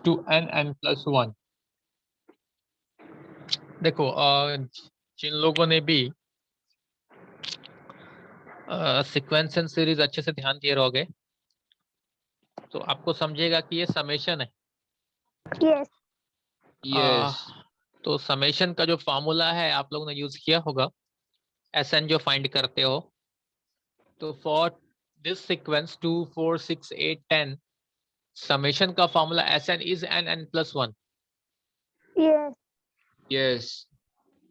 To n plus 1। देखो जिन लोगों ने भी सीक्वेंस एंड सीरीज अच्छे से ध्यान दिए रहोगे तो आपको समझेगा कि ये समेशन है। यस यस तो समेशन का जो फॉर्मूला है आप लोगों ने यूज किया होगा, SN जो फाइंड करते हो। तो फॉर दिस सीक्वेंस 2 4 6 8 10 समेशन का formula SN is n plus 1। Yes yes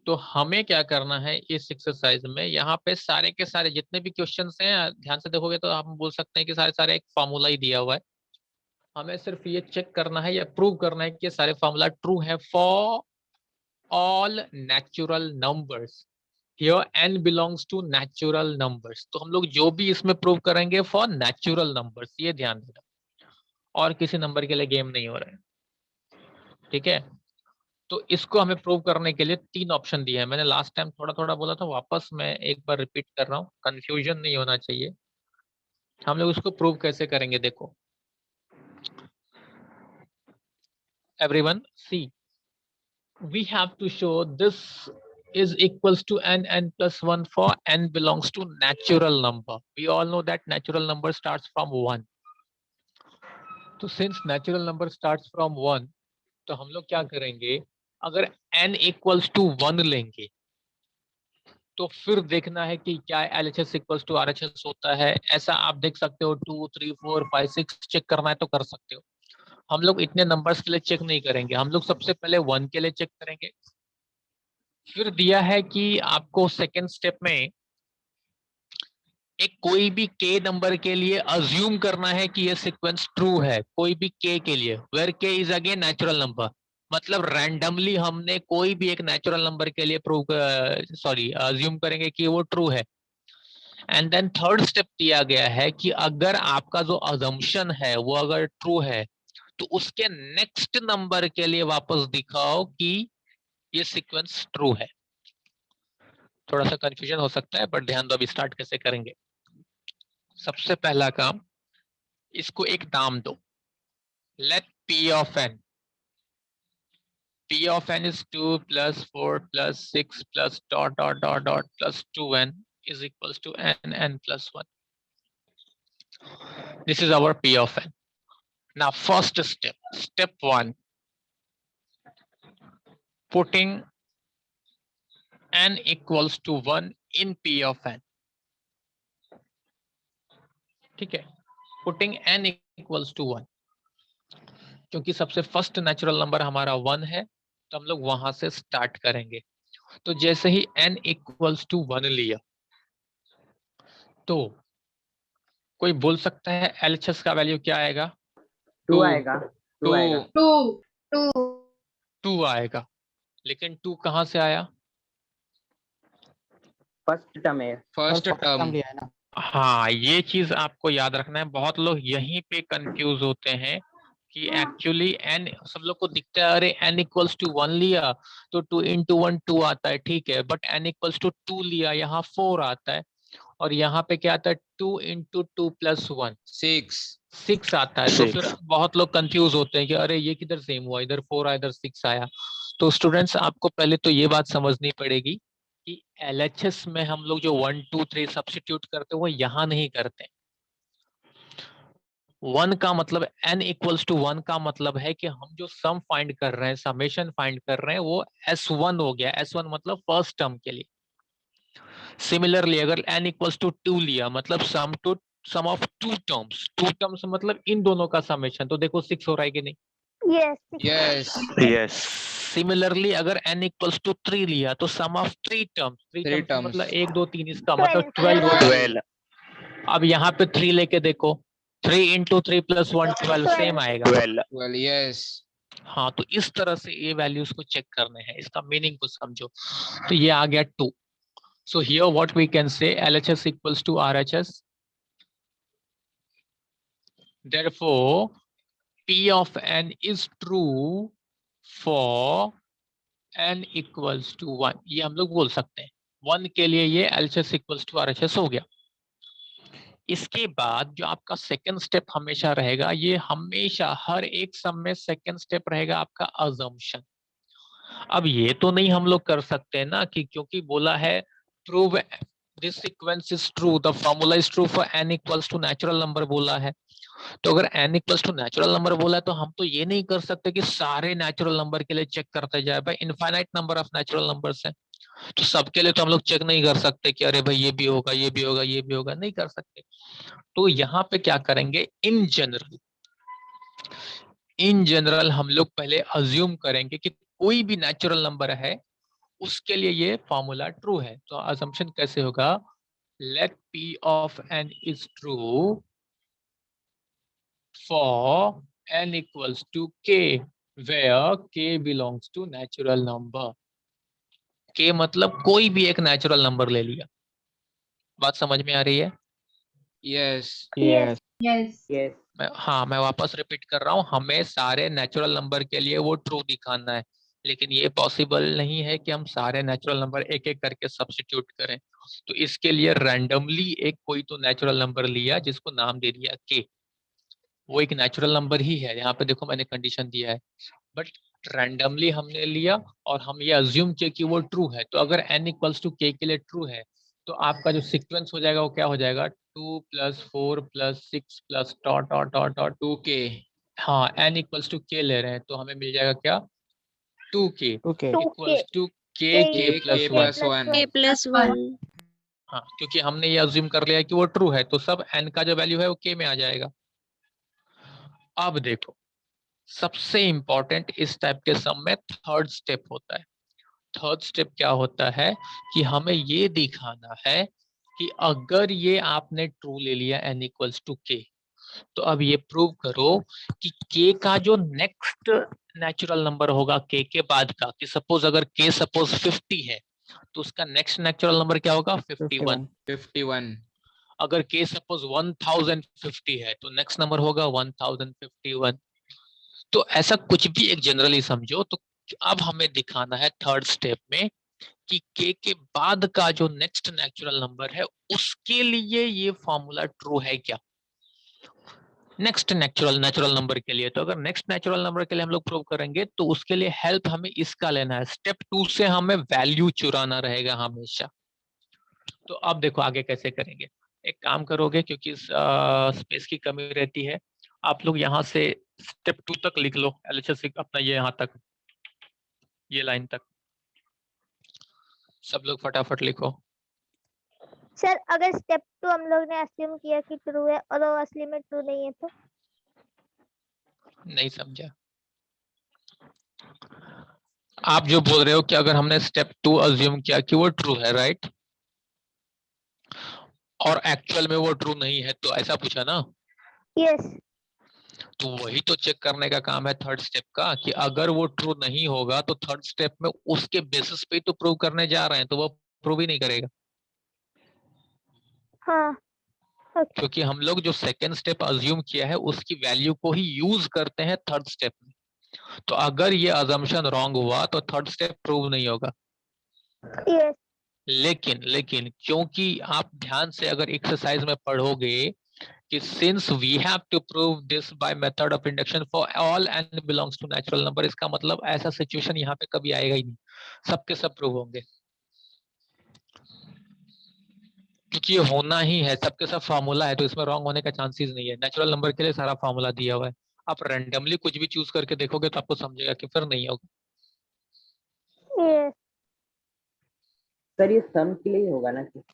तो हमें क्या करना है इस एक्सरसाइज में, यहाँ पे सारे के सारे जितने भी क्वेश्चंस हैं ध्यान से देखोगे तो हम बोल सकते हैं कि सारे सारे एक फॉर्मूला ही दिया हुआ है। हमें सिर्फ ये चेक करना है या प्रूव करना है कि ये सारे फॉर्मूला ट्रू है for all natural numbers. Here n belongs to natural numbers. तो हम लोग जो भी इसमें प्रूव करेंगे फॉर नेचुरल नंबर्स, ये ध्यान देना, और किसी नंबर के लिए गेम नहीं हो रहा है, ठीक है। तो इसको हमें प्रूव करने के लिए 3 ऑप्शन दिए हैं। मैंने लास्ट टाइम थोड़ा थोड़ा बोला था, वापस मैं एक बार रिपीट कर रहा हूँ, कंफ्यूजन नहीं होना चाहिए। हम लोग इसको प्रूव कैसे करेंगे, देखो everyone see, we have to show this is equals to n plus 1 for n belongs to natural number. We all know that natural number starts from 1. तो since natural number starts from 1, तो हम लोग क्या करेंगे, अगर n equals to 1 लेंगे तो फिर देखना है कि क्या LHS इक्वल्स टू RHS होता है। ऐसा आप देख सकते हो 2 3 4 5 6 चेक करना है तो कर सकते हो। हम लोग इतने नंबर्स के लिए चेक नहीं करेंगे, हम लोग सबसे पहले 1 के लिए चेक करेंगे। फिर दिया है कि आपको सेकेंड स्टेप में एक कोई भी k नंबर के लिए अज्यूम करना है कि ये सीक्वेंस ट्रू है, कोई भी k के लिए, where k is again natural number. मतलब रैंडमली हमने कोई भी एक नेचुरल नंबर के लिए प्रूव अज्यूम करेंगे कि वो ट्रू है। एंड देन थर्ड स्टेप दिया गया है कि अगर आपका जो अजम्पशन है वो अगर ट्रू है तो उसके नेक्स्ट नंबर के लिए वापस दिखाओ कि ये सीक्वेंस ट्रू है। थोड़ा सा कंफ्यूजन हो सकता है बट ध्यान दो, अभी स्टार्ट कैसे करेंगे। सबसे पहला काम, इसको एक नाम दो, let p of n, p of n is 2 plus 4 plus 6 plus dot dot dot dot plus 2n is equals to n plus 1. This is our p of n. Now first step, step 1, putting n equals to 1 in p of n. ठीक है, putting n equals to 1, क्योंकि सबसे first natural number हमारा 1 है तो हम लोग वहां से स्टार्ट करेंगे। तो जैसे ही n इक्वल्स टू 1 लिया तो कोई बोल सकता है LHS का वैल्यू क्या आएगा? 2 आएगा 2 आएगा 2 आएगा। लेकिन 2 कहां से आया? फर्स्ट टर्म है फर्स्ट टर्म लिया है ना। हाँ, ये चीज आपको याद रखना है। बहुत लोग यहीं पे कंफ्यूज होते हैं कि एक्चुअली n, सब लोग को दिखता है अरे n इक्वल्स टू 1 लिया तो 2 into 1 2 आता है, ठीक है, बट n इक्वल्स टू 2 लिया यहाँ 4 आता है, और यहाँ पे क्या आता है 2 into 2 plus 1 6 आता है। तो फिर बहुत लोग कंफ्यूज होते हैं कि अरे ये किधर सेम हुआ, इधर 4 आया इधर 6 आया। तो स्टूडेंट्स आपको पहले तो ये बात समझनी पड़ेगी कि LHS में हम लोग जो 1 2 3 सब्स्टिट्यूट करते हैं वो यहाँ नहीं करते। 1 का मतलब n इक्वल्स टू 1 का मतलब है कि हम जो सम फाइंड कर रहे हैं, समेशन फाइंड कर रहे हैं, वो S1 हो गया। S1 मतलब फर्स्ट टर्म के लिए। सिमिलरली अगर n इक्वल्स टू 2 लिया मतलब सम ऑफ टू टर्म्स मतलब इन दोनों का समेशन, तो देखो 6 हो रहा है कि नहीं? यस यस सिमिलरली अगर n इक्वल्स टू 3 लिया तो सम ऑफ थ्री टर्म्स मतलब 1 2 3, इसका मतलब 12 हो रहा है। अब यहाँ पे 3 लेके देखो, 3 into 3 plus 1 12 सेम आएगा। 12 यस। हाँ, तो इस तरह से ये वैल्यूज को चेक करने हैं, इसका मीनिंग को समझो। तो ये आ गया 2। So here what we can say, LHS equals to RHS. Therefore, P of n is true for n equals to 1. ये हम लोग बोल सकते हैं। 1 के लिए ये LHS equals to RHS हो गया। इसके बाद जो आपका सेकंड स्टेप हमेशा रहेगा, ये हमेशा हर एक सम में सेकंड स्टेप रहेगा आपका अजम्पशन। अब ये तो नहीं हम लोग कर सकते ना कि क्योंकि बोला है prove this sequence is true, the formula is true for n equals to natural number बोला है। तो अगर n equals to natural number बोला है तो हम तो ये नहीं कर सकते कि सारे नेचुरल नंबर के लिए चेक करते जाए। भाई infinite number of natural numbers है, तो सबके लिए तो हम लोग चेक नहीं कर सकते कि अरे भाई ये भी होगा, ये भी होगा, ये भी होगा, नहीं कर सकते। तो यहाँ पे क्या करेंगे, इन जनरल हम लोग पहले अज्यूम करेंगे कि कोई भी नेचुरल नंबर है उसके लिए ये फॉर्मूला ट्रू है। तो अजम्पशन कैसे होगा, let p of n is true for n equals to k where k belongs to natural number. k मतलब कोई भी एक नेचुरल नंबर ले लिया। बात समझ में आ रही है? Yes. Yes. Yes. मैं वापस रिपीट कर रहा हूँ, हमें सारे नेचुरल नंबर के लिए वो ट्रू दिखाना है, लेकिन ये पॉसिबल नहीं है कि हम सारे नेचुरल नंबर एक एक करके सब्स्टिट्यूट करें। तो इसके लिए रैंडमली एक कोई तो नेचुरल नंबर लिया जिसको नाम दे दिया के, वो एक नेचुरल नंबर ही है। यहाँ पे देखो मैंने कंडीशन दिया है, बट रैंडमली हमने लिया और हम ये अज्यूम किया कि वो ट्रू है। तो अगर n इक्वल्स टू के लिए ट्रू है तो आपका जो सीक्वेंस हो जाएगा वो क्या हो जाएगा, 2 + 4 + 6 + dot dot dot dot 2k. हाँ n इक्वल्स टू के ले रहे हैं तो हमें मिल जाएगा क्या, 2k 2k. Equals to k K k + 1। + 1. k+1 हाँ, क्योंकि हमने ये अज्यूम कर लिया कि वो ट्रू है तो सब n का जो वैल्यू है वो k में आ जाएगा। अब देखो सबसे इंपॉर्टेंट इस टाइप के सम में थर्ड स्टेप होता है। थर्ड स्टेप क्या होता है कि हमें ये दिखाना है कि अगर ये आपने ट्रू ले लिया n इक्वल्स टू k, तो अब ये प्रूव करो कि k का जो नेक्स्ट नेचुरल नंबर होगा k के बाद का, कि सपोज अगर k सपोज 50 है तो उसका नेक्स्ट नेचुरल नंबर क्या होगा, 51। 51. अगर k सपोज 1050 है तो नेक्स्ट नंबर होगा 1051। तो ऐसा कुछ भी एक जनरली समझो। तो अब हमें दिखाना है थर्ड स्टेप में कि k के बाद का जो नेक्स्ट नेचुरल नंबर है उसके लिए ये फॉर्मूला ट्रू है क्या, नेक्स्ट नेचुरल नंबर के लिए। तो अगर नेक्स्ट नेचुरल नंबर के लिए हम लोग प्रूव करेंगे तो उसके लिए हेल्प हमें इसका लेना है, स्टेप 2 से हमें वैल्यू चुराना रहेगा हमेशा। तो अब देखो आगे कैसे करेंगे। एक काम करोगे, क्योंकि स्पेस की कमी रहती है, आप लोग यहाँ से स्टेप 2 तक लिख लो, एलएचएस अपना ये यहाँ तक, ये लाइन तक सब लोग फटाफट लिखो। सर अगर स्टेप 2 हम लोग ने अस्यूम किया कि ट्रू है और वो असली में ट्रू नहीं है तो नहीं समझा? आप जो बोल रहे हो कि अगर हमने स्टेप 2 अज्यूम किया कि वो ट्रू है, राइट, और एक्चुअल में वो ट्रू नहीं है, तो ऐसा पूछा ना? यस। तो वही तो चेक करने का काम है थर्ड स्टेप का, कि अगर वो ट्रू नहीं होगा तो थर्ड स्टेप में उसके बेसिस पे तो प्रूव करने जा रहे हैं, तो वो प्रूव ही नहीं करेगा। हाँ ओके। क्योंकि हम लोग जो सेकेंड स्टेप अज्यूम किया है उसकी वैल्यू को ही यूज करते हैं थर्ड स्टेप में। तो अगर ये अजम्पशन रॉन्ग हुआ तो थर्ड स्टेप प्रूव नहीं होगा। यस। लेकिन क्योंकि आप ध्यान से अगर एक्सरसाइज में पढ़ोगे कि since we have to prove this by method of induction for all n belongs to natural number, इसका मतलब ऐसा सिचुएशन यहाँ पे कभी आएगा ही नहीं, सबके सब प्रूव होंगे, क्योंकि ये होना ही है, सबके सब फार्मूला है, तो इसमें रॉन्ग होने का चांसेस नहीं है। नेचुरल नंबर के लिए सारा फार्मूला दिया हुआ है, आप रैंडमली कुछ भी चूज करके देखोगे तो आपको समझेगा कि फिर नहीं होगा। यस। सर ये सम के लिए ही होगा ना सिर्फ?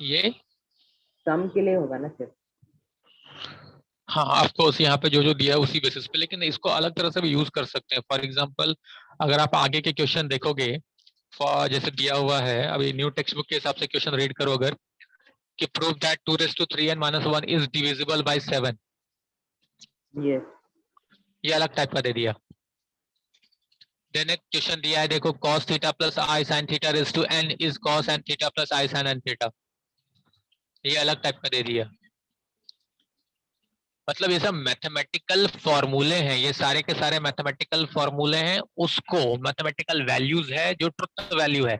ये सम के लिए होगा ना सिर्फ? हाँ, आपको यहाँ पे जो जो दिया है उसी बेसिस पे, लेकिन इसको अलग तरह से भी यूज कर सकते हैं। फॉर एग्जाम्पल अगर आप आगे के क्वेश्चन देखोगे, जैसे दिया हुआ है अभी न्यू टेक्स्ट बुक के हिसाब से क्वेश्चन रीड करो अगर, कि prove that 2⁻³ n - 1 is divisible by 7, yes. ये अलग टाइप का दे दिया। देन एक क्वेश्चन दिया है देखो, cos theta plus i sin theta raise to n is cos n theta plus i sin n theta, ये अलग टाइप का दे दिया। मतलब ये सब मैथमेटिकल फॉर्मूले हैं, ये सारे के सारे मैथमेटिकल फॉर्मूले हैं, उसको मैथमेटिकल वैल्यूज है जो ट्रुथ वैल्यू है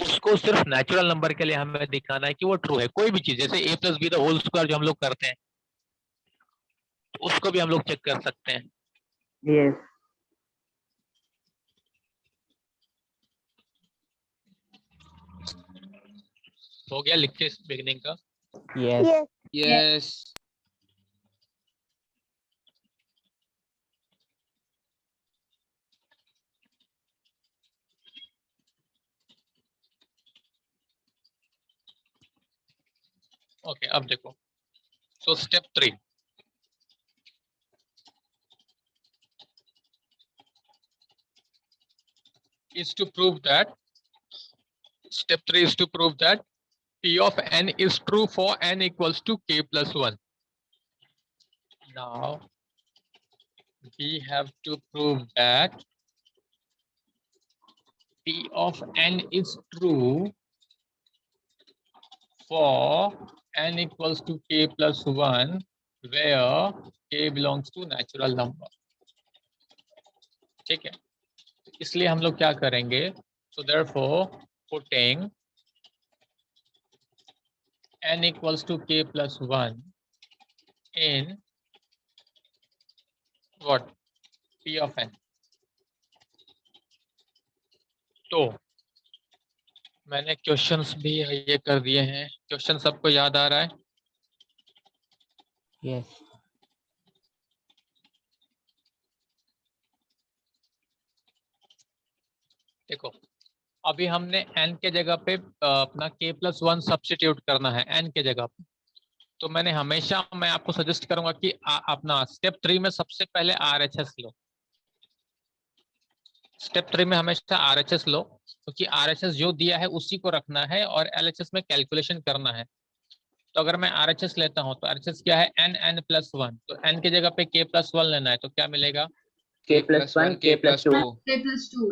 उसको सिर्फ नेचुरल नंबर के लिए हमें दिखाना है कि वो ट्रू है। कोई भी चीज जैसे a plus B the whole square जो हम लोग करते हैं, तो उसको भी हम लोग चेक कर सकते हैं। यस हो गया लिख के बिगनिंग का। Yes. yes, Yes. ओके अब देखो, so step 3 is to prove that step 3 is to prove that p of n is true for n equals to k plus 1. Now we have to prove that p of n is true for n equals to k plus 1 where k belongs to natural number. ठीक है, इसलिए हम लोग क्या करेंगे, so therefore putting n equals to k plus 1 in what p of n. तो मैंने questions भी ये कर दिए हैं। क्वेश्चन सबको याद आ रहा है? Yes. देखो अभी हमने n के जगह पे अपना k प्लस 1 सब्स्टिट्यूट करना है n के जगह पे। तो मैं आपको सजेस्ट करूंगा कि अपना स्टेप 3 में सबसे पहले RHS लो। स्टेप 3 में हमेशा RHS लो, क्योंकि RHS जो दिया है उसी को रखना है और LHS में कैलकुलेशन करना है। तो अगर मैं RHS लेता हूं तो RHS क्या है, n प्लस 1, तो n की जगह पे k प्लस 1 लेना है, तो क्या मिलेगा, k plus 1 k plus 2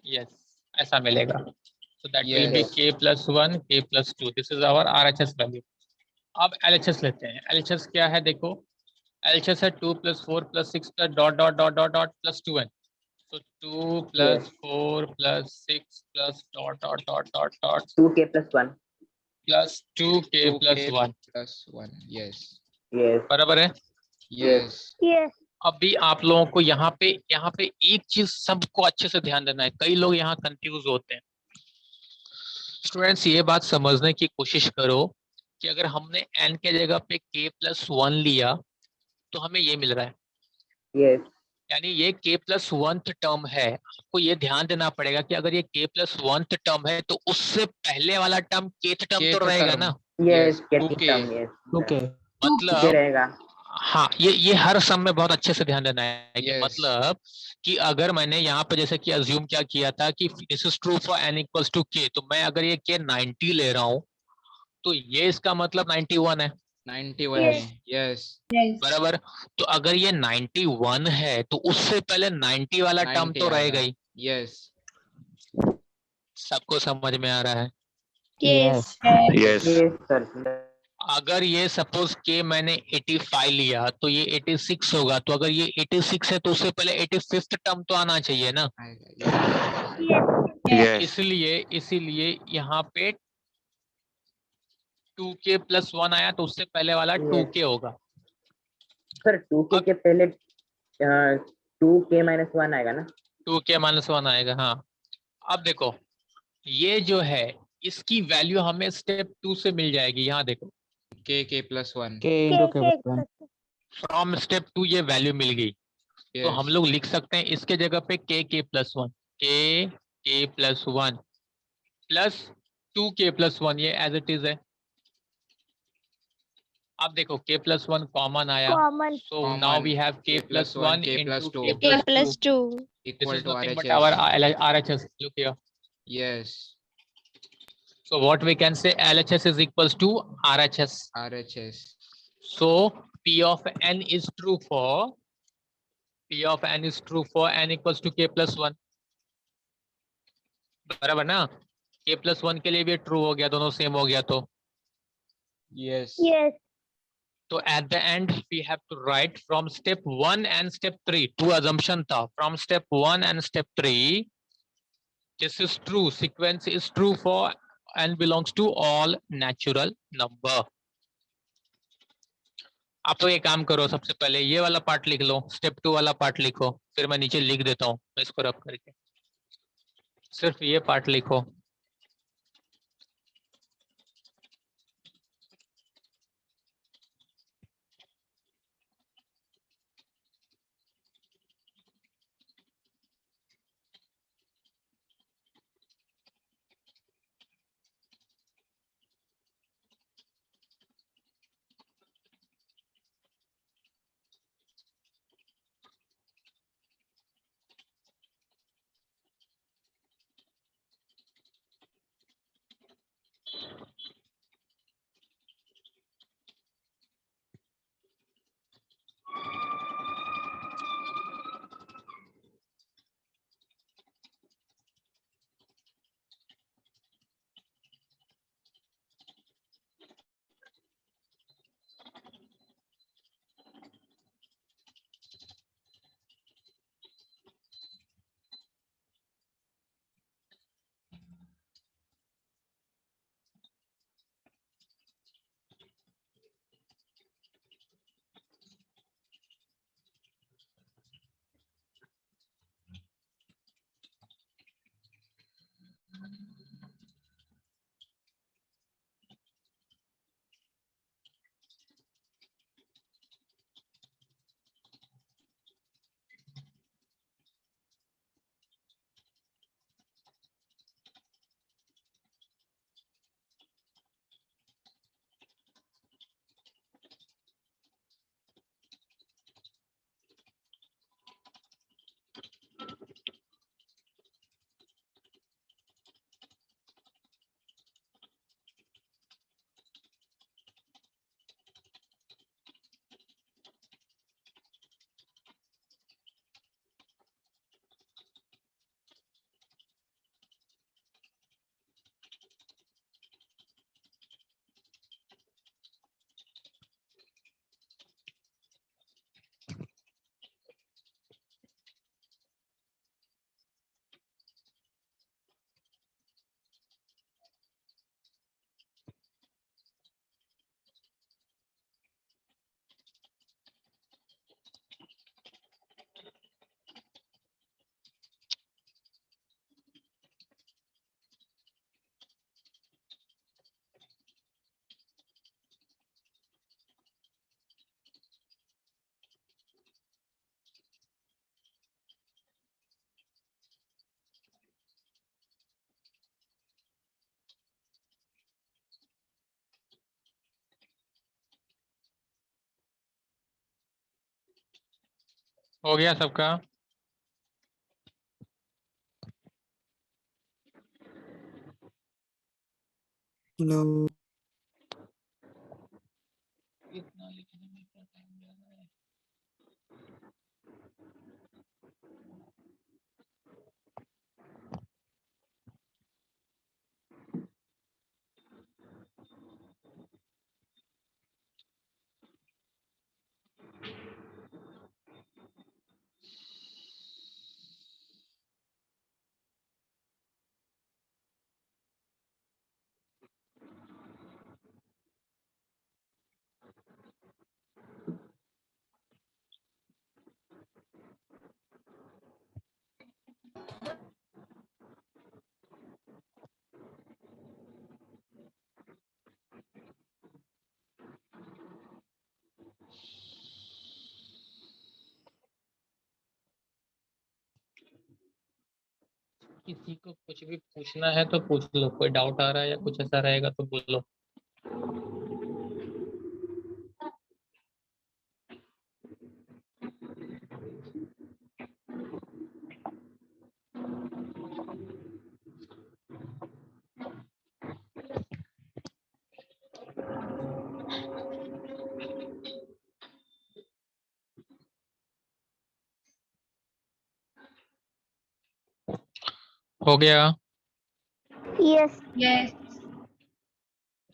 yes ऐसा मिलेगा। so that will be Yes. k plus 1 k plus 2, this is our RHS value. अब LHS लेते हैं। LHS क्या है, देखो LHS है 2 plus 4 plus 6 plus dot dot dot dot dot plus 2n. so 2 plus Yes. 4 plus 6 plus dot dot dot dot dot 2k plus 1 plus 2k 2k plus 1 plus 1. Yes. yes बराबर है। Yes. yes, अभी आप लोगों को यहाँ पे एक चीज सबको अच्छे से ध्यान देना है, कई लोग यहाँ कंफ्यूज होते हैं। स्टूडेंट्स ये बात समझने की कोशिश करो कि अगर हमने n के जगह पे k प्लस 1 लिया तो हमें ये मिल रहा है, yes यानी ये k प्लस 1 टर्म है। आपको ये ध्यान देना पड़ेगा कि अगर ये k प्लस 1 टर्म है तो उससे पहले वाला टर्म kth टर्म तो Kth रहेगा term. ना। yes k 2k. term yes Okay. k मतलब रहेगा हाँ, ये हर सम में बहुत अच्छे से ध्यान देना है कि Yes. मतलब कि अगर मैंने यहाँ पे जैसे कि अज्यूम क्या किया था कि this is true for n equals to k, तो मैं अगर ये k 90 ले रहा हूँ तो ये इसका मतलब 91 है 91 Yes. है. Yes. बराबर। तो अगर ये 91 है तो उससे पहले 90 वाला टर्म 90 तो आएगा. रहेगा ही। Yes. सबको समझ में आ रहा है? Yes. Yes. yes sir अगर ये सपोज के मैंने 85 लिया तो ये 86 होगा, तो अगर ये 86 है तो उससे पहले 85th टर्म तो आना चाहिए ना। आएगा. Yes. yes, Yes. इसीलिए यहाँ पे 2k प्लस 1 आया तो उससे पहले वाला Yes. 2k होगा। सर 2k के पहले 2k minus 1 आएगा ना 2k माइनस 1 आएगा, हाँ। अब देखो ये जो है इसकी वैल्यू हमें स्टेप 2 से मिल जाएगी। यहाँ देखो K plus 1. K k into K k plus 1. From step 2 ये वैल्यू मिल गई। तो हम Yes. लोग लिख सकते हैं इसके जगह पे k plus 1 k plus 1 plus 2k plus 1, ये एज इट इज है। अब देखो k प्लस 1 कॉमन आया, common, so Common. now we have k plus 1 K plus into 2. k plus 2. 2. This Equal is to nothing but RHS. our RHS. Look here. Yes. So what we can say, LHS is equals to RHS. RHS. So P of n is true for n equals to k plus 1. बराबर ना, k plus 1 के लिए भी true हो गया, दोनों same हो गया तो। Yes. yes, तो at the end we have to write from step 1 and step 3, two assumption था, from step 1 and step 3 This is true. Sequence is true for and belongs to all natural number. आप तो ये काम करो, सबसे पहले ये वाला पार्ट लिख लो, स्टेप 2 वाला पार्ट लिखो, फिर मैं नीचे लिख देता हूँ, मैं इसको रब करके सिर्फ ये पार्ट लिखो. हो गया सबका? No. इतना लिखने में क्या टाइम जा रहा है? किसी को कुछ भी पूछना है तो पूछ लो, कोई डाउट आ रहा है या कुछ ऐसा रहेगा तो बोलो. हो गया? Yes. Yes.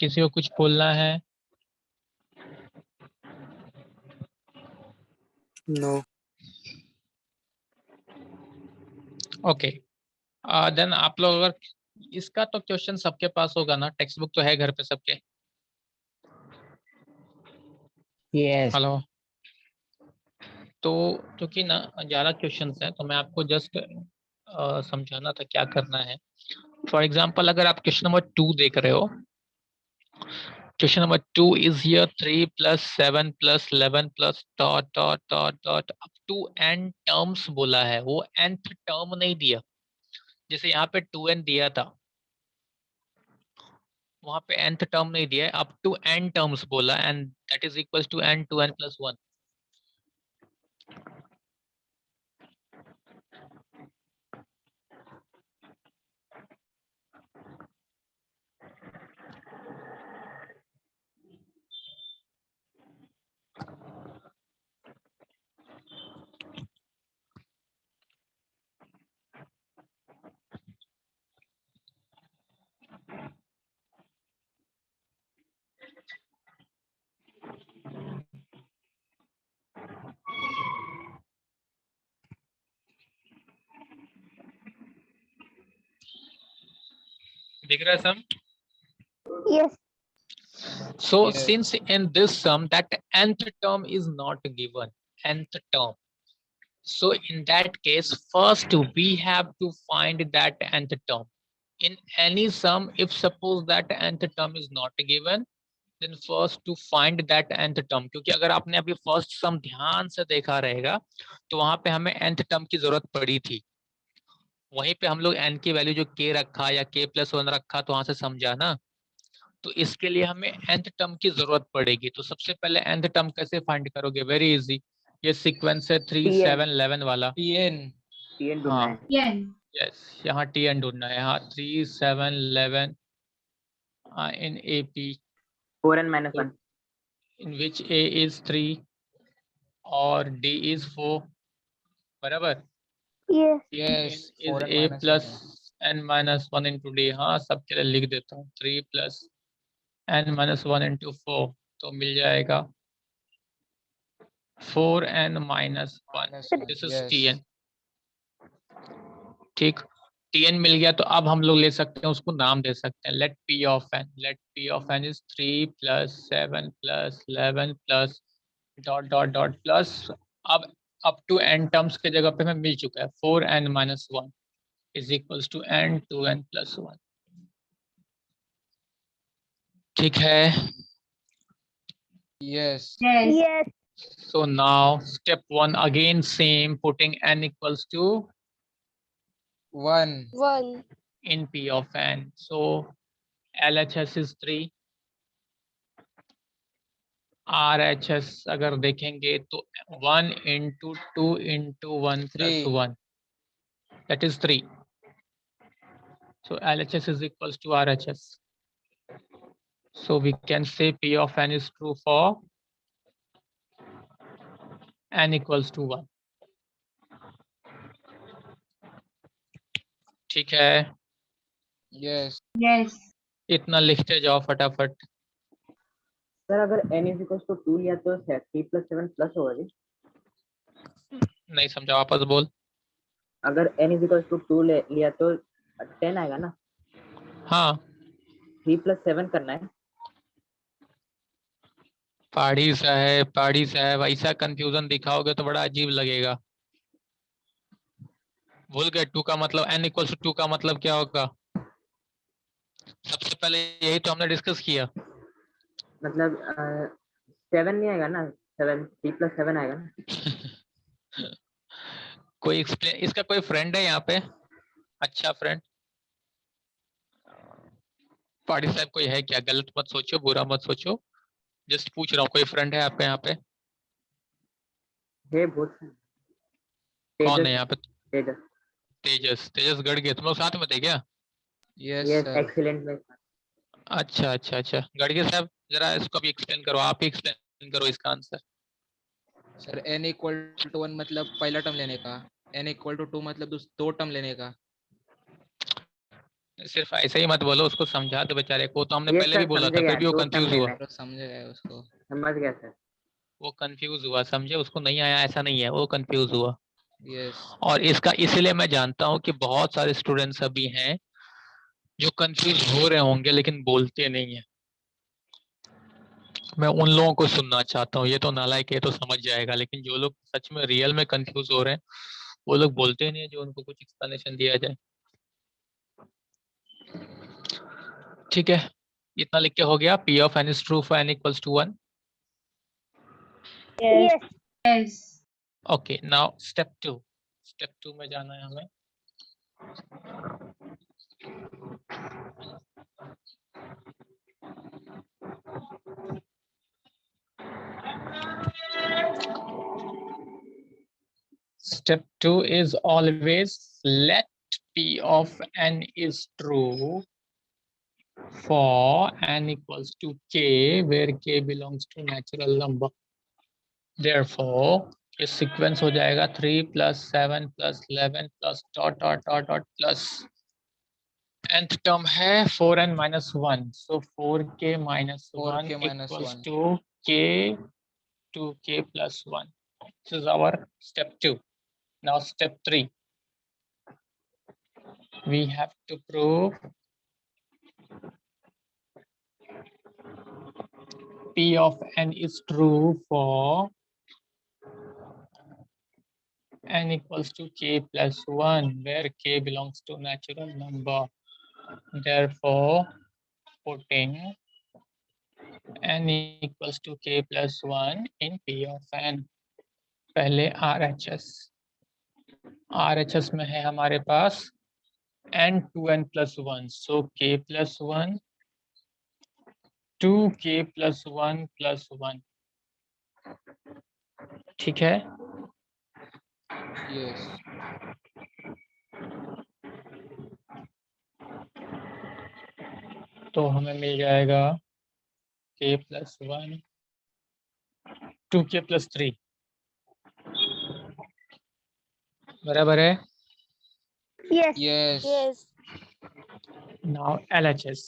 किसी को कुछ बोलना है? No. ओके. देन आप लोग अगर इसका तो क्वेश्चन सबके पास होगा ना, टेक्स्ट बुक तो है घर पे सबके। Yes. हेलो। तो क्योंकि ना ज़्यादा क्वेश्चंस हैं तो मैं आपको जस्ट समझाना था क्या करना है। फॉर एग्जांपल अगर आप क्वेश्चन नंबर 2 देख रहे हो, question number 2 is here 3 + 7 + 11 + dot dot dot dot up to n terms बोला है, वो nth टर्म नहीं दिया। जैसे यहाँ पे 2n दिया था, वहां पे nth टर्म नहीं दिया है, अप टू n टर्म्स बोला, and that is equals to n 2n + 1। दिख रहा है सम? Yes. So Yes. since in this sum that nth term is not given, nth term, so in that case first we have to find that nth term. In any sum, if suppose that nth term is not given, then first to find that nth term, क्योंकि अगर आपने अभी first सम ध्यान से देखा रहेगा तो वहां पे हमें nth टर्म की जरूरत पड़ी थी। वहीं पे हम लोग n की वैल्यू जो k रखा या k + 1 रखा तो वहां से समझा ना। तो इसके लिए हमें nth टर्म की जरूरत पड़ेगी। तो सबसे पहले nth टर्म कैसे फाइंड करोगे? वेरी इजी, ये सीक्वेंस है 3 TN 7 11 वाला। TN. TN ढूंढना हाँ है। यस, यहाँ tn ढूंढना है। हाँ 3 7 11 in AP 4n - 1 in which a is 3 और d is 4, बराबर। Yes. Yes. is 4n a - plus 1. n minus 1 into d। हाँ सबके लिए लिख देता हूँ 3 + n minus 1 into 4, तो मिल जाएगा 4n - 1। This is Yes. tn। ठीक, tn मिल गया तो अब हम लोग ले सकते हैं, उसको नाम दे सकते हैं, let p of n। Let p of n is 3 + 7 + 11 + dot dot dot plus. अब अप टू n टर्म्स के जगह पे हमें मिल चुका है 4n - 1 is equals to n 2n + 1। ठीक है। Yes. Yes. So now step 1 again same, putting n equals to 1. in p of n. So LHS is 3, RHS अगर देखेंगे तो 1 into 2 into 1 plus 3. 1, that is 3. So LHS is equals to RHS. So we can say P of n is true for n equals to 1. ठीक है, Yes. इतना लिखते जाओ फटाफट। Sir अगर n = 2 लिया तो 3 + 7 प्लस होगा जी। नहीं समझा, वापस बोल। अगर n = 2 लिया तो 10 आएगा ना। हाँ 3 + 7 करना है। पहाड़ी साहब ऐसा कंफ्यूजन दिखाओगे तो बड़ा अजीब लगेगा। भूल गए 2 का मतलब, n = 2 का मतलब क्या होगा? सबसे पहले यही तो हमने डिस्कस किया। मतलब 7 नहीं आएगा ना, 7 3 + 7 आएगा ना। कोई एक्सप्लेन, इसका कोई फ्रेंड है यहाँ पे? अच्छा फ्रेंड पहाड़ी साहब कोई है क्या? गलत मत सोचो, बुरा मत सोचो, जस्ट पूछ रहा हूँ, कोई फ्रेंड है आपके यहाँ पे? है बहुत। कौन है यहाँ पे? तेजस। तेजस गढ़ गए, तुम लोग साथ में थे क्या? Yes, yes sir. एक्सीलेंट में। अच्छा गढ़गे साहब जरा इसको भी एक्सप्लेन करो, आप ही एक्सप्लेन करो इसका आंसर। सर n = 1 मतलब पहला टर्म लेने का, n = 2 मतलब दो टर्म लेने का। सिर्फ ऐसे ही मत बोलो, उसको समझा दो बेचारे को, तो हमने ये पहले भी सर बोला समझ था, गया, फिर भी वो 2 टर्म कंफ्यूज हुआ। लेना है। तो समझ गया उसको। समझ गया सर। वो कंफ्यूज हुआ, समझे, उसको नहीं आया ऐसा नहीं है, वो कंफ्यूज हुआ। Yes. और इसका इसलिए मैं जानता हूं कि बहुत सारे स्टूडेंट्स अभी हैं जो कंफ्यूज हो रहे होंगे लेकिन बोलते नहीं है। मैं उन लोगों को सुनना चाहता हूँ। ये तो नालायक है, तो समझ जाएगा, लेकिन जो लोग सच में रियल में कंफ्यूज हो रहे हैं वो लोग बोलते नहीं है, जो उनको कुछ एक्सप्लेनेशन दिया जाए। ठीक है, इतना लिख के हो गया। P of n is true for n equals to 1. Yes. Yes. Okay, now step 2. Step 2 में जाना है हमें। Step 2 is always let P of n is true for n equals to k, where k belongs to natural number. Therefore, ये sequence हो जाएगा 3 plus 7 plus 11 plus dot dot dot dot plus nth term है 4n minus 1. So 4k minus 1 4k minus equals 1. to k 2k plus 1. This is our step 2. Now step 3. We have to prove P of n is true for n equals to k plus 1, where k belongs to natural number. Therefore, putting n equals to k plus 1 in P of n. पहले RHS. RHS में है हमारे पास n 2n plus 1. So k plus 1, 2k plus 1 plus 1. ठीक है? Yes. तो हमें मिल जाएगा k plus 1, 2k plus 3. बराबर है? Yes. Yes. Yes. Now LHS.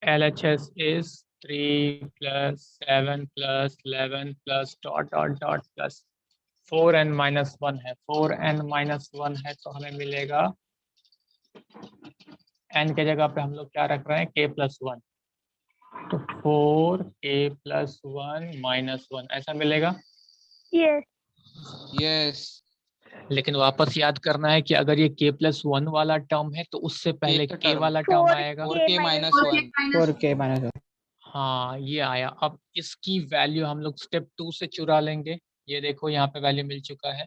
LHS is 3 plus 7 plus 11 plus dot dot dot plus 4n minus 1 है। 4n minus 1 है तो हमें मिलेगा n के जगह पे हम लोग क्या रख रहे हैं, k plus 1. तो 4k plus 1 minus 1 ऐसा मिलेगा। Yes. Yes. लेकिन वापस याद करना है कि अगर ये k plus 1 वाला टर्म है तो उससे पहले Kth k term. वाला टर्म 4k आएगा। 4k minus 1. 4k minus 1. हाँ, ये आया। अब इसकी वैल्यू हम लोग स्टेप 2 से चुरा लेंगे। ये देखो यहाँ पे वैल्यू मिल चुका है।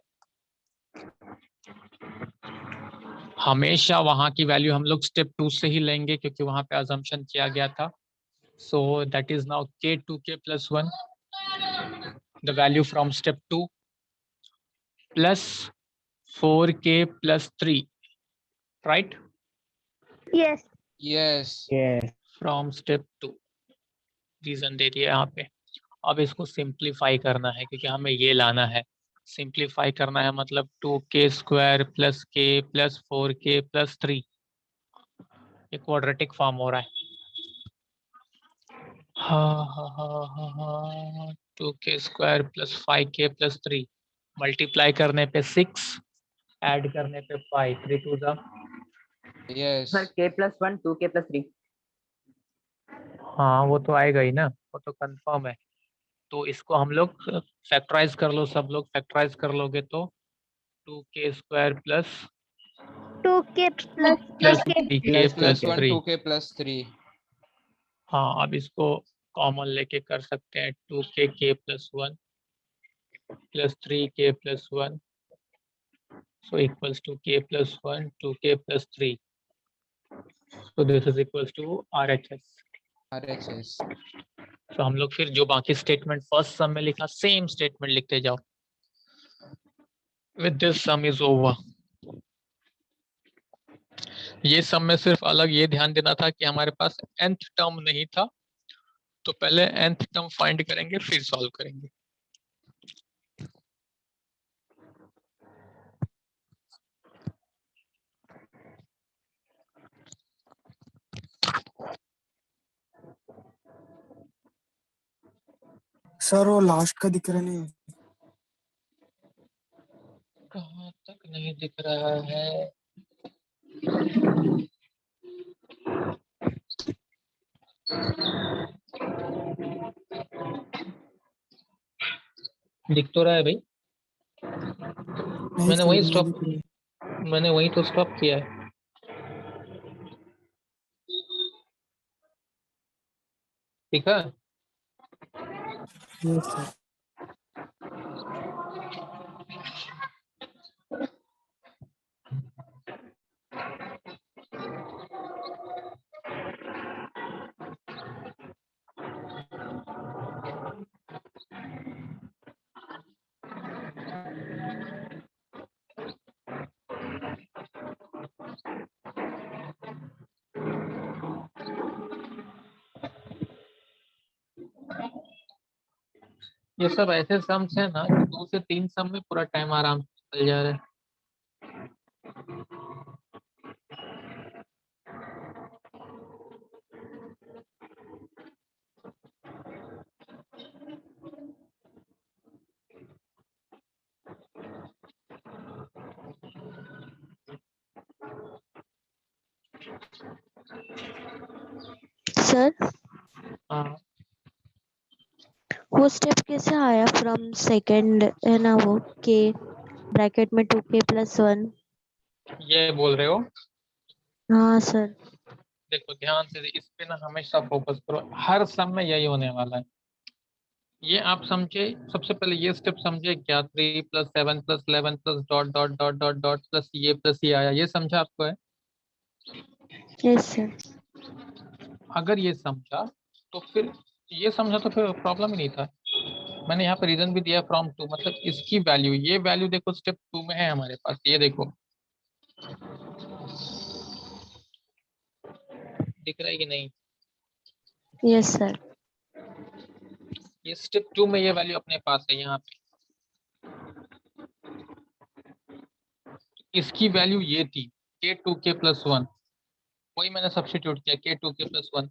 हमेशा वहां की वैल्यू हम लोग स्टेप 2 से ही लेंगे क्योंकि वहां पे अजम्पशन किया गया था। So that is now k 2k plus 1, the value from step 2 plus 4k plus 3, right, Yes. Yes. Yes. From step 2। Reason दे दिया यहाँ पे। अब इसको सिंप्लीफाई करना है क्योंकि हमें ये लाना है। सिंप्लीफाई करना है मतलब 2k square plus k plus 4k plus 3, ये क्वाड्रेटिक फॉर्म हो रहा है। हाँ 2k square plus 5k plus 3, multiply करने पे 6, ऐड करने पे 5, 3 to the. Yes. Sir k plus 1 2k plus 3. हाँ वो तो आएगा ही ना, वो तो कंफर्म है। तो इसको हम लोग फैक्टराइज कर लो, सब लोग फैक्टराइज कर लोगे तो 2k square plus 2k plus plus 3k. 3k plus 1 3। 2k plus 3. हाँ अब इसको कॉमन लेके कर सकते हैं। 2k k plus 1 plus 3k plus 1, so equals to k plus 1 2k plus 3, so this is equals to RHS। RHS. तो हम लोग फिर जो बाकी स्टेटमेंट फर्स्ट सम में लिखा सेम स्टेटमेंट लिखते जाओ। With this some is over. ये सम में सिर्फ अलग ये ध्यान देना था कि हमारे पास nth टर्म नहीं था, तो पहले nth टर्म फाइंड करेंगे फिर सॉल्व करेंगे। सर वो लास्ट का दिख रहा नहीं है। कहाँ तक नहीं दिख रहा है? दिख तो रहा है भाई, नहीं मैंने सर, वही नहीं स्टॉप दिख रही है। मैंने वही तो स्टॉप किया है। ठीक है। Yes sir. ये सब ऐसे सम्स है ना कि 2 से 3 सम में पूरा टाइम आराम से चल जा रहा है। सर हाँ, वो स्टेप कैसे आया फ्रॉम सेकंड है ना वो के ब्रैकेट में 2k+1? ये बोल रहे हो? हाँ सर। देखो ध्यान से इस पे ना हमेशा फोकस करो, हर सम में यही होने वाला है। ये आप समझे, सबसे पहले ये स्टेप समझे क्या, 3+7+11 plus dot dot dot dot dot plus ये आया, ये समझा आपको है? Yes sir. अगर ये समझा तो फिर ये समझा तो फिर प्रॉब्लम ही नहीं था। मैंने यहाँ पे रीजन भी दिया फ्रॉम टू, मतलब इसकी वैल्यू, ये वैल्यू देखो स्टेप 2 में है हमारे पास, ये देखो दिख रहा है कि नहीं? Yes sir. ये स्टेप 2 में ये वैल्यू अपने पास है यहाँ पे। इसकी वैल्यू ये थी k2k+1, वही मैंने सब्स्टिट्यूट किया k2k+1,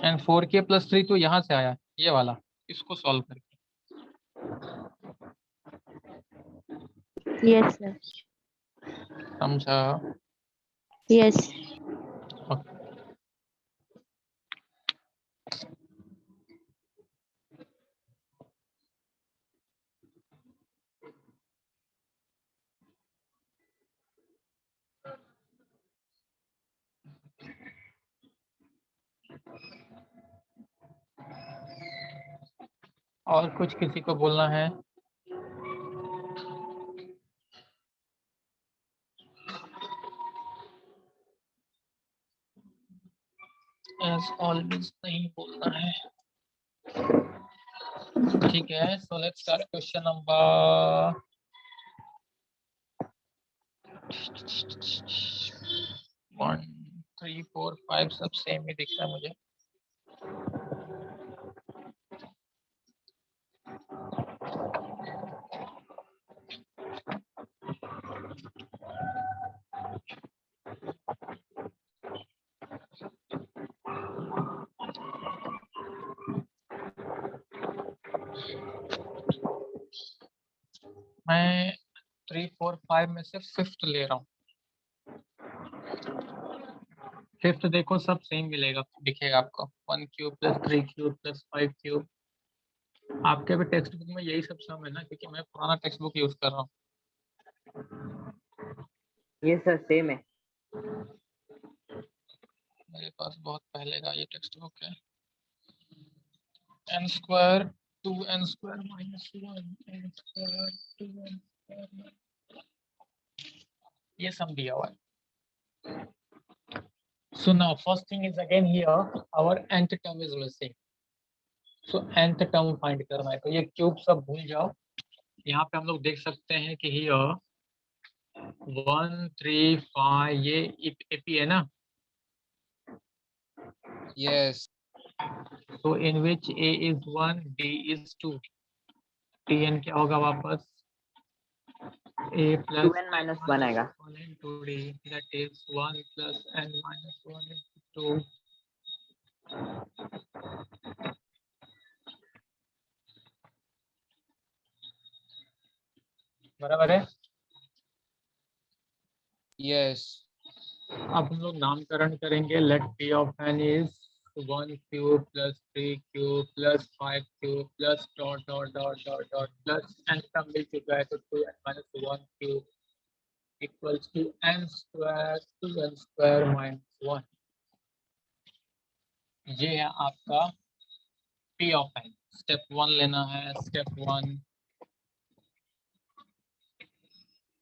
एंड 4k+3 तो यहाँ से आया ये वाला, इसको सॉल्व करके। Yes sir. समझा? यस। Okay. और कुछ किसी को बोलना है? एज ऑलवेज नहीं बोलना है, ठीक है। So let's start question number 1 3 4 5, सब सेम ही दिख रहा है मुझे। मैं 3 4 5 में से फिफ्थ ले रहा हूँ। फिफ्थ देखो सब सेम मिलेगा, दिखेगा आपको 1 cube plus 3 cube plus 5 cube. आपके भी टेक्स्ट बुक में यही सब सम है ना, क्योंकि मैं पुराना टेक्स्ट बुक यूज कर रहा हूँ। ये सर सेम है। मेरे पास बहुत पहले का ये टेक्स्ट बुक है। n² 2n² - 1 n² 2n², ये सम दिया हुआ है। So now first thing is again here our nth term is missing. So nth term find करना है, तो ये क्यूब सब भूल जाओ। यहाँ पे हम लोग देख सकते हैं कि here 1 3 5 ये एपी है ना, Yes. so in which a is 1 b is 2, tn क्या होगा वापस, a plus 2n - 1 आएगा। 1 into d, that is 1 plus n minus 1 into 2। बराबर है। यस अब हम लोग नामकरण करेंगे। Let P of N is 1 cube plus 3 cube plus 5 cube plus dot dot dot dot dot plus N सब मिल चुका है तो 2n minus 1 cube equals to n square 2n square minus 1। ये है आपका पी ऑफ एन। स्टेप 1 लेना है। Step 1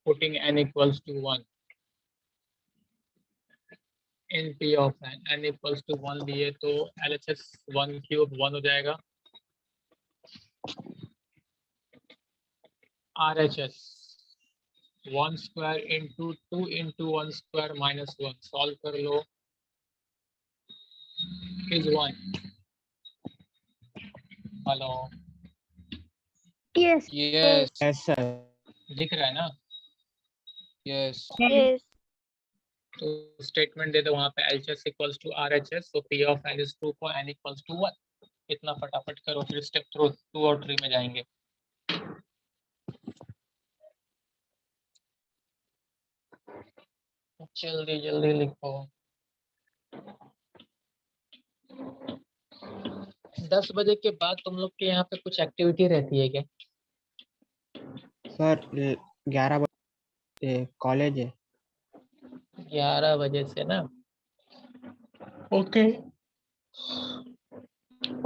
putting n equals to 1 in P of N. n equals to 1 लिए तो LHS 1 क्यूब 1 हो जाएगा। RHS 1 square into 2 into 1 square minus 1 solve कर लो is 1। Hello Yes. Yes yes sir. दिख रहा है ना? Yes Yes. तो स्टेटमेंट दे दो वहां पे LHS equals to RHS so P of n is 2 for n equals to 1। इतना फटाफट करो फिर स्टेप 2 और 3 में जाएंगे। जल्दी जल्दी लिखो। 10 बजे के बाद तुम लोग के यहाँ पे कुछ एक्टिविटी रहती है क्या? सर 11 बजे कॉलेज है। 11 बजे से ना? ओके।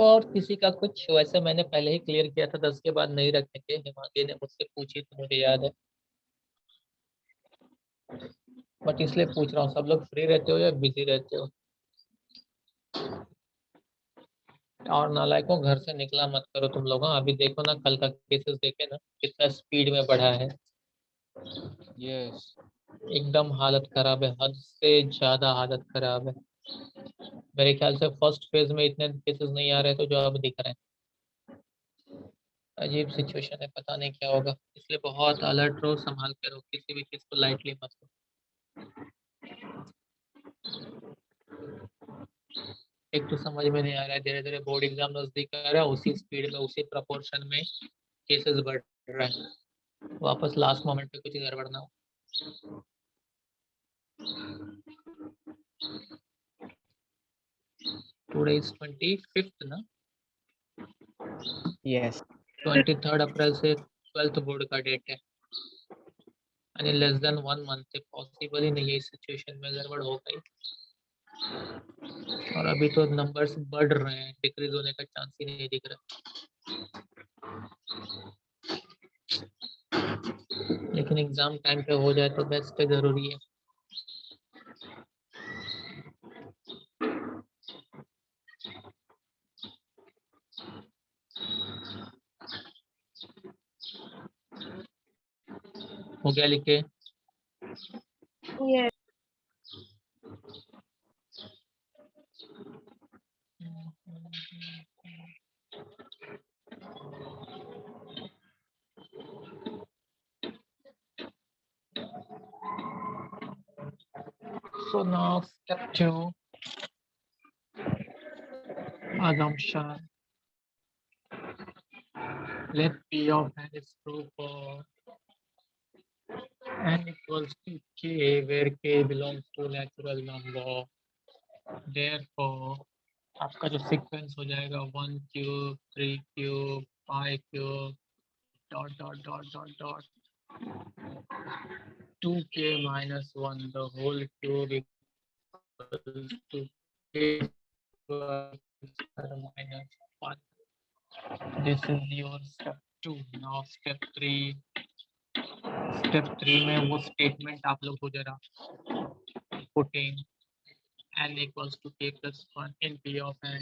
और किसी का कुछ? वैसे मैंने पहले ही क्लियर किया था 10 के बाद नहीं रखेंगे। हिमांगी ने मुझसे पूछी तो मुझे याद है, बट इसलिए पूछ रहा हूँ सब लोग फ्री रहते हो या बिजी रहते हो? और नालायकों घर से निकला मत करो तुम लोग। हाँ, अभी देखो ना कल का केसेस देखे ना कितना स्पीड में बढ़ा है। यस एकदम हालत खराब है, हद से ज्यादा हालत खराब है। मेरे ख्याल से फर्स्ट फेज में इतने केसेस नहीं आ रहे तो जो अब दिख रहे हैं। अजीब सिचुएशन है, पता नहीं क्या होगा, इसलिए बहुत अलर्ट रहो, संभाल के रहो, किसी भी चीज को लाइटली मत लो। एक तो समझ में नहीं आ रहा है, धीरे धीरे बोर्ड एग्जाम नजदीक आ रहा है, उसी स्पीड में उसी प्रपोर्शन में केसेस बढ़ रहा है। वापस लास्ट मोमेंट पे कुछ गड़बड़ ना हो। टुडे इज 25th ना? यस 23 अप्रैल से 12th बोर्ड का डेट है, यानी लेस देन 1 मंथ है। पॉसिबल ही नहीं है इस सिचुएशन में, गड़बड़ हो गई। और अभी तो नंबर्स बढ़ रहे हैं, डिक्रीज होने का चांस ही नहीं दिख रहा। लेकिन एग्जाम टाइम पे हो जाए तो बेस्ट है, जरूरी है। हो गया लिखे? Yes. So now step 2, assumption. Let P of n is true for n equals to k, where k belongs to natural number. Therefore, आपका जो सीक्वेंस हो जाएगा 1 cube 3 cube 5 cube dot dot dot dot dot 2k minus 1 the whole cube equals to k minus 1. This is your step 2. Now step 3. Step 3 में वो statement आप लोग को जरा putting n equals to k plus 1 in p of n.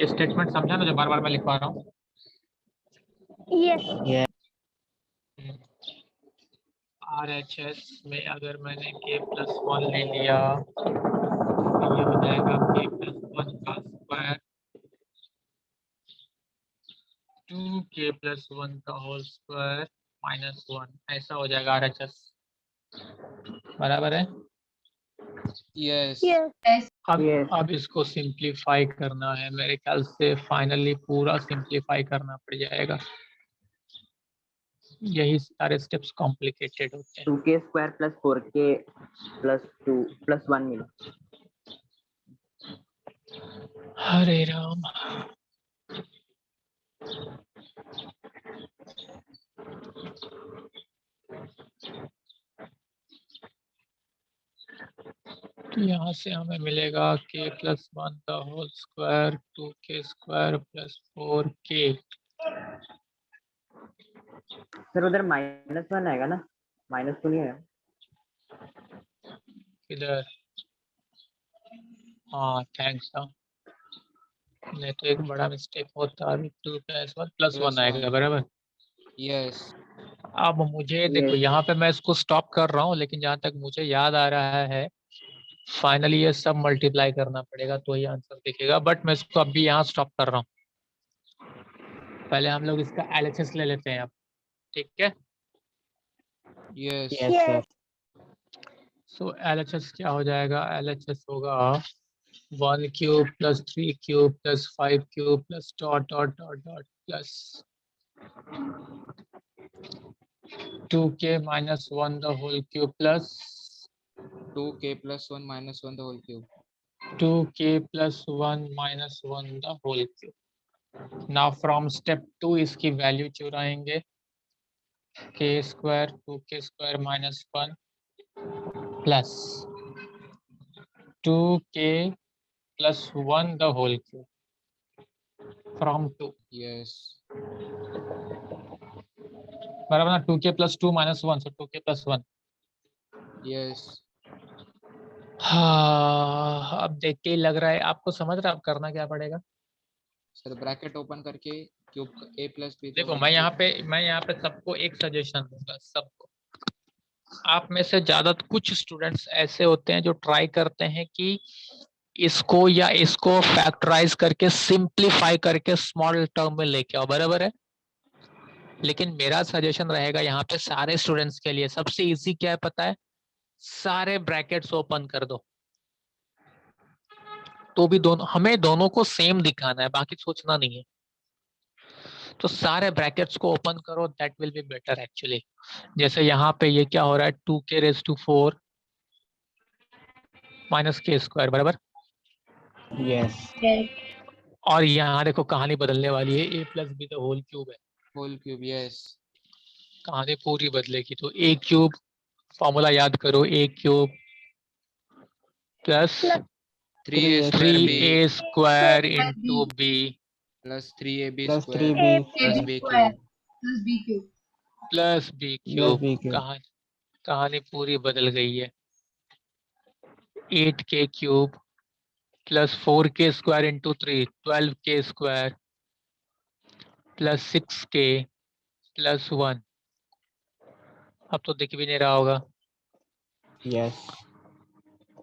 ये statement समझा ना जो बार बार मैं लिखवा रहा हूँ? Yes. RHS में अगर मैंने k plus 1 ले लिया तो ये हो जाएगा k plus 1 का स्क्वायर 2k plus 1 का होल स्क्वायर माइनस 1, ऐसा हो जाएगा RHS। बराबर है? Yes Yes. अब इसको सिंप्लीफाई करना है, मेरे ख्याल से फाइनली पूरा सिंप्लीफाई करना पड़ जाएगा। यही सारे स्टेप्स कॉम्प्लिकेटेड होते हैं। 2k square plus 4k plus 2 plus 1 मिला। हरे राम। तो यहाँ से हमें मिलेगा k प्लस 1 का whole square 2k square plus 4k। Sir उधर -1 आएगा ना, -2 नहीं आएगा। इधर हाँ थैंक्स। हाँ नहीं तो एक बड़ा मिस्टेक होता। अभी 2 प्लस 1 प्लस 1 आएगा बराबर। यस अब मुझे देखो यहाँ पे मैं इसको स्टॉप कर रहा हूँ, लेकिन जहाँ तक मुझे याद आ रहा है फाइनली ये सब मल्टीप्लाई करना पड़ेगा तो ये आंसर दिखेगा, बट मैं इसको अभी यहाँ स्टॉप कर रहा हूँ। पहले हम लोग इसका LHS ले लेते हैं अब, ठीक है। Yes yes sir. So LHS क्या हो जाएगा, LHS होगा 1 cube plus 3 cube plus 5 cube plus dot dot dot dot plus 2k minus 1 the whole cube plus 2k plus 1 minus 1 the whole cube. 2k plus 1 minus 1 the whole cube. Now from step 2 इसकी value चुराएंगे, k square 2k square minus 1 plus 2k plus 1 the whole cube from 2 Yes. बराबर ना। 2k plus 2 minus 1 so 2k plus 1। Yes. हाँ अब देख के ही लग रहा है आपको समझ रहा है अब करना क्या पड़ेगा। सर ब्रैकेट ओपन करके क्यूब a plus b देखो मैं यहाँ पे सबको एक सजेशन दूंगा, सबको। आप में से ज्यादा कुछ स्टूडेंट्स ऐसे होते हैं जो ट्राई करते हैं कि इसको या इसको फैक्टराइज करके सिंप्लीफाई करके स्मॉल टर्म में लेके आओ, बराबर है। लेकिन मेरा सजेशन रहेगा यहाँ पे सारे स्टूडेंट्स के लिए सबसे इजी क्या है पता है, सारे ब्रैकेट्स ओपन कर दो। तो भी हमें दोनों को सेम दिखाना है, बाकी सोचना नहीं है। तो सारे ब्रैकेट्स को ओपन करो, that will be better actually. जैसे यहाँ पे ये क्या हो रहा है 2k raised to 4 minus k square बराबर। यस और यहाँ देखो कहानी बदलने वाली है, a plus b the whole cube है, whole cube. Yes. कहानी पूरी बदलेगी। तो a क्यूब फॉर्मूला याद करो, a cube plus 3a square b 3a square into b plus 3ab plus square 3b plus b cube. Plus b plus cube. b cube कहानी पूरी बदल गई है। 8k cube plus 4k square into 3 12k square plus 6k plus 1। अब तो दिख भी नहीं रहा होगा। यस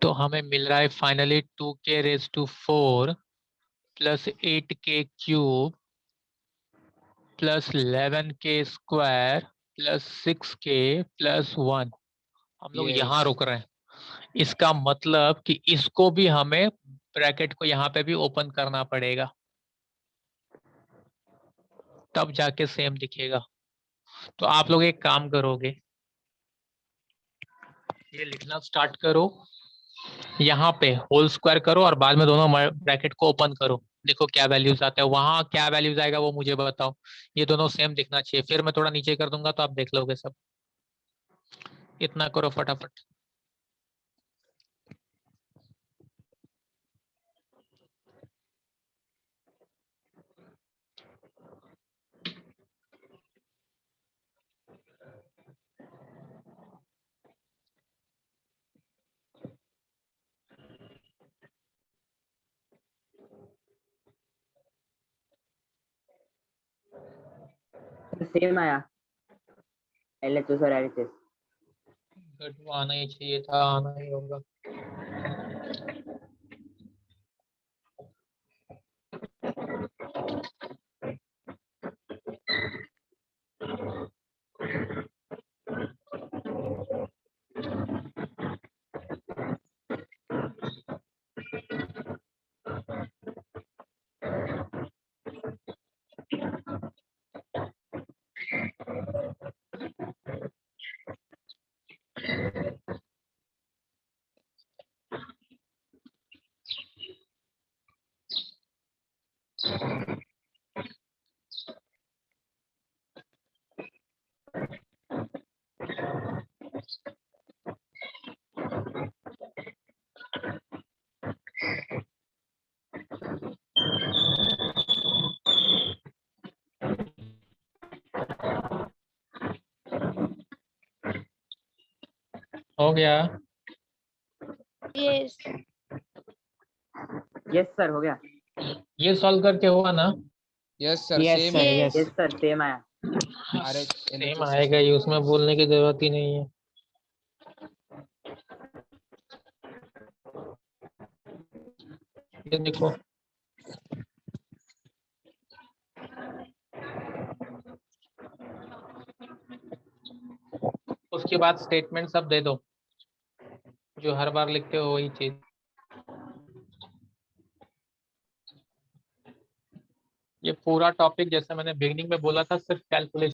तो हमें मिल रहा है finally 2k raise to 4 plus 8k cube plus 11k square plus 6k plus 1। हम लोग Yes. यहाँ रुक रहे हैं। इसका मतलब कि इसको भी हमें ब्रैकेट को यहाँ पे भी ओपन करना पड़ेगा, तब जाके सेम दिखेगा। तो आप लोग एक काम करोगे, ये लिखना स्टार्ट करो, यहाँ पे होल स्क्वायर करो और बाद में दोनों ब्रैकेट को ओपन करो। देखो क्या वैल्यूज आता है, वहां क्या वैल्यूज आएगा वो मुझे बताओ। ये दोनों सेम दिखना चाहिए, फिर मैं थोड़ा नीचे कर दूंगा तो आप देख लोगे सब। इतना करो फटाफट। सेम आया LHS और LHS। बट वो आना ही चाहिए था, आना ही होगा। हो गया? यस यस सर हो गया। ये सॉल्व करके हुआ ना? Yes sir Yes, same sir. है। Yes. यस सर सेम आया। अरे सेम आएगा ही, उसमें बोलने की जरूरत ही नहीं है। ये देखो, उसके बाद स्टेटमेंट सब दे दो, जो हर बार लिखते हो वही चीज। ये पूरा टॉपिक जैसे मैंने बिगनिंग में बोला था, सिर्फ कैलकुलेशन